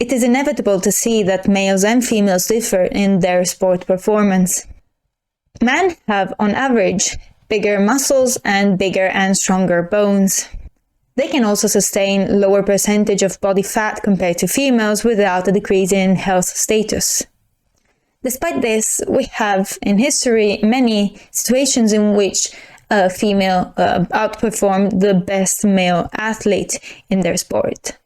It is inevitable to see that males and females differ in their sport performance. Men have, on average, bigger muscles and bigger and stronger bones. They can also sustain lower percentage of body fat compared to females without a decrease in health status. Despite this, we have in history many situations in which a female outperformed the best male athlete in their sport.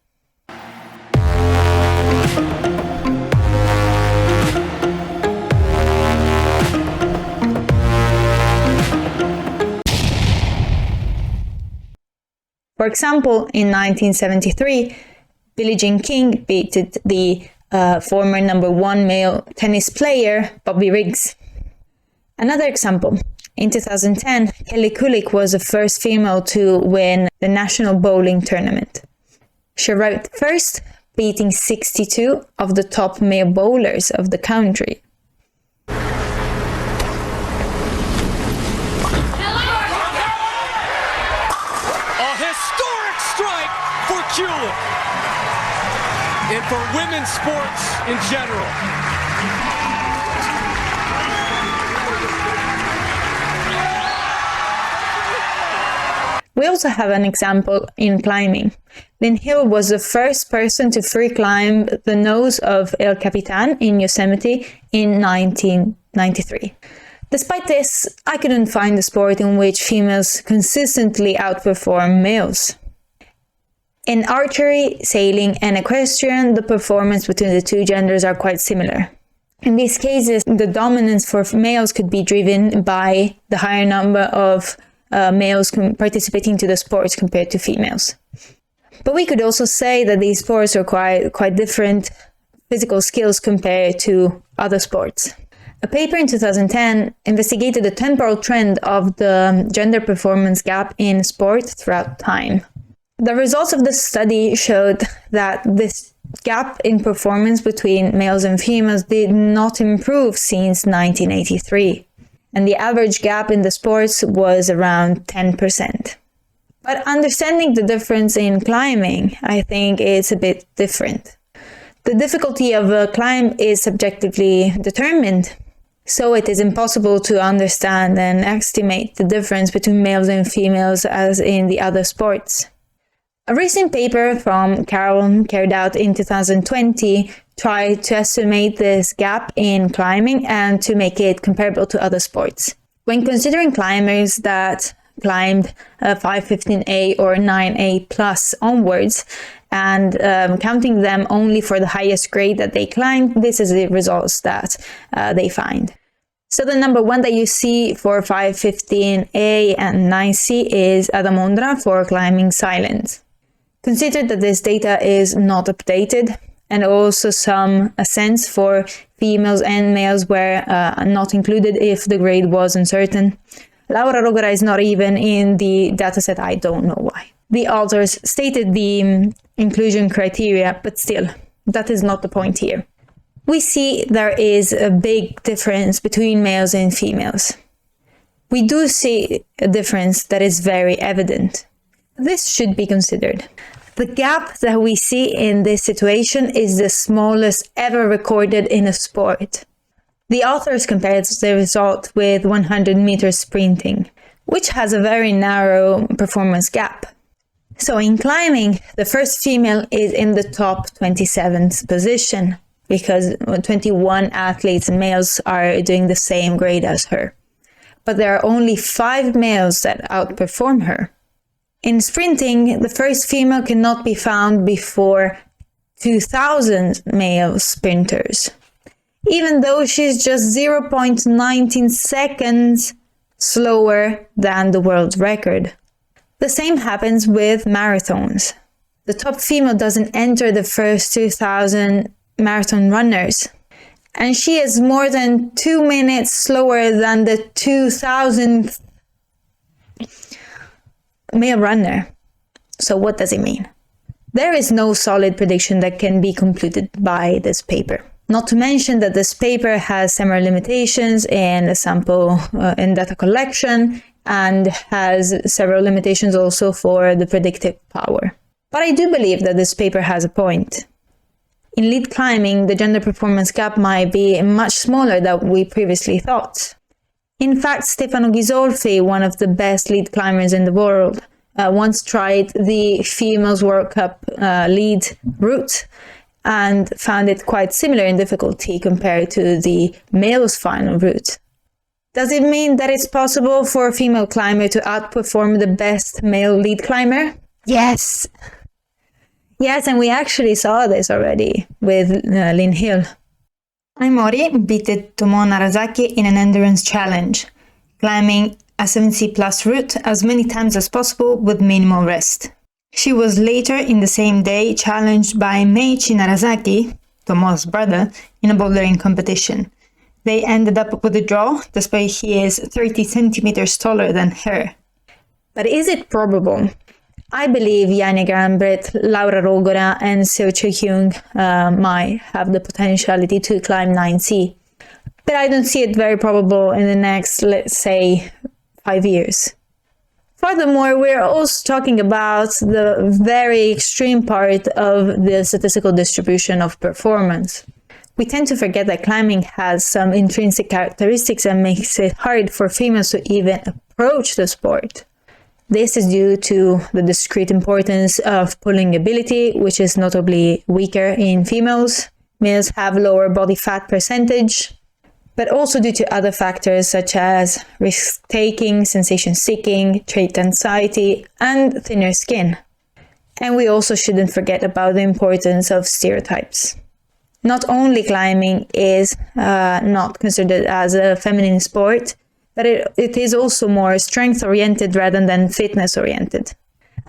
For example, in 1973, Billie Jean King beat the former number 1 male tennis player, Bobby Riggs. Another example, in 2010, Kelly Kulick was the first female to win the National Bowling Tournament. She arrived first, beating 62 of the top male bowlers of the country. And for women's sports in general. We also have an example in climbing. Lynn Hill was the first person to free climb the nose of El Capitan in Yosemite in 1993. Despite this, I couldn't find a sport in which females consistently outperform males. In archery, sailing, and equestrian, the performance between the two genders are quite similar. In these cases, the dominance for males could be driven by the higher number of males participating to the sports compared to females. But we could also say that these sports require quite different physical skills compared to other sports. A paper in 2010 investigated the temporal trend of the gender performance gap in sport throughout time. The results of the study showed that this gap in performance between males and females did not improve since 1983, and the average gap in the sports was around 10%. But understanding the difference in climbing, I think it's a bit different. The difficulty of a climb is subjectively determined, so it is impossible to understand and estimate the difference between males and females as in the other sports. A recent paper from Carroll carried out in 2020 tried to estimate this gap in climbing and to make it comparable to other sports. When considering climbers that climbed 515A or 9A plus onwards and counting them only for the highest grade that they climbed, this is the results that they find. So the number 1 that you see for 515A and 9C is Adamondra for climbing silent. Consider that this data is not updated, and also some ascents for females and males were not included if the grade was uncertain. Laura Rogora is not even in the dataset, I don't know why. The authors stated the inclusion criteria, but still, that is not the point here. We see there is a big difference between males and females. We do see a difference that is very evident. This should be considered. The gap that we see in this situation is the smallest ever recorded in a sport. The authors compared the result with 100 meters sprinting, which has a very narrow performance gap. So in climbing, the first female is in the top 27th position because 21 athletes and males are doing the same grade as her. But there are only 5 males that outperform her. In sprinting, the first female cannot be found before 2,000 male sprinters, even though she's just 0.19 seconds slower than the world record. The same happens with marathons. The top female doesn't enter the first 2,000 marathon runners, and she is more than 2 minutes slower than the 2,000th male runner. So what does it mean? There is no solid prediction that can be concluded by this paper. Not to mention that this paper has several limitations in sample and data collection and has several limitations also for the predictive power. But I do believe that this paper has a point. In lead climbing, the gender performance gap might be much smaller than we previously thought. In fact, Stefano Ghisolfi, one of the best lead climbers in the world, once tried the Females World Cup lead route and found it quite similar in difficulty compared to the males' final route. Does it mean that it's possible for a female climber to outperform the best male lead climber? Yes! Yes, and we actually saw this already with Lynn Hill. Aimori beat Tomo Narasaki in an endurance challenge, climbing a 7C plus route as many times as possible with minimal rest. She was later in the same day challenged by Meiichi Narasaki, Tomo's brother, in a bouldering competition. They ended up with a draw, despite he is 30 centimeters taller than her. But is it probable? I believe Janja Granbret, Laura Rogora and Seo Che-kyung might have the potentiality to climb 9C. But I don't see it very probable in the next, let's say, 5 years. Furthermore, we're also talking about the very extreme part of the statistical distribution of performance. We tend to forget that climbing has some intrinsic characteristics that makes it hard for females to even approach the sport. This is due to the discrete importance of pulling ability, which is notably weaker in females. Males have lower body fat percentage, but also due to other factors such as risk-taking, sensation-seeking, trait anxiety, and thinner skin. And we also shouldn't forget about the importance of stereotypes. Not only climbing is not considered as a feminine sport, but it is also more strength-oriented rather than fitness-oriented.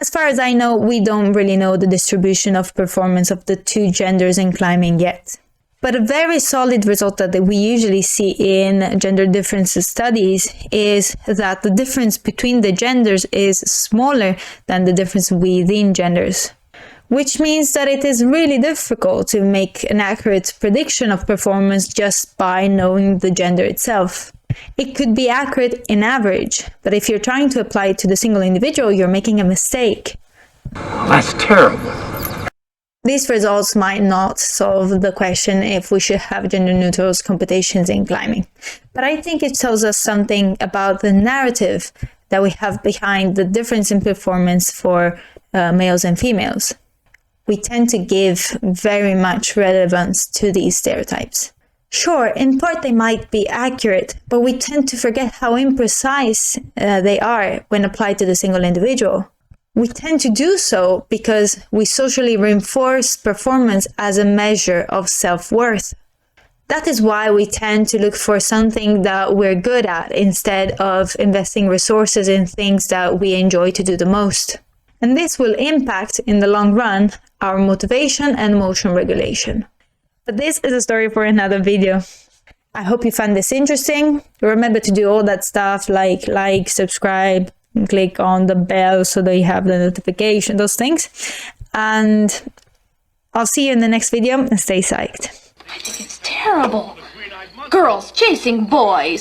As far as I know, we don't really know the distribution of performance of the two genders in climbing yet. But a very solid result that we usually see in gender differences studies is that the difference between the genders is smaller than the difference within genders, which means that it is really difficult to make an accurate prediction of performance just by knowing the gender itself. It could be accurate in average, but if you're trying to apply it to the single individual, you're making a mistake. That's terrible. These results might not solve the question if we should have gender-neutral competitions in climbing, but I think it tells us something about the narrative that we have behind the difference in performance for males and females. We tend to give very much relevance to these stereotypes. Sure, in part they might be accurate, but we tend to forget how imprecise they are when applied to the single individual. We tend to do so because we socially reinforce performance as a measure of self-worth. That is why we tend to look for something that we're good at instead of investing resources in things that we enjoy to do the most. And this will impact, in the long run, our motivation and motion regulation. But this is a story for another video. I hope you found this interesting. Remember to do all that stuff like, subscribe, and click on the bell so that you have the notification, those things. And I'll see you in the next video and stay psyched. I think it's terrible. Girls chasing boys.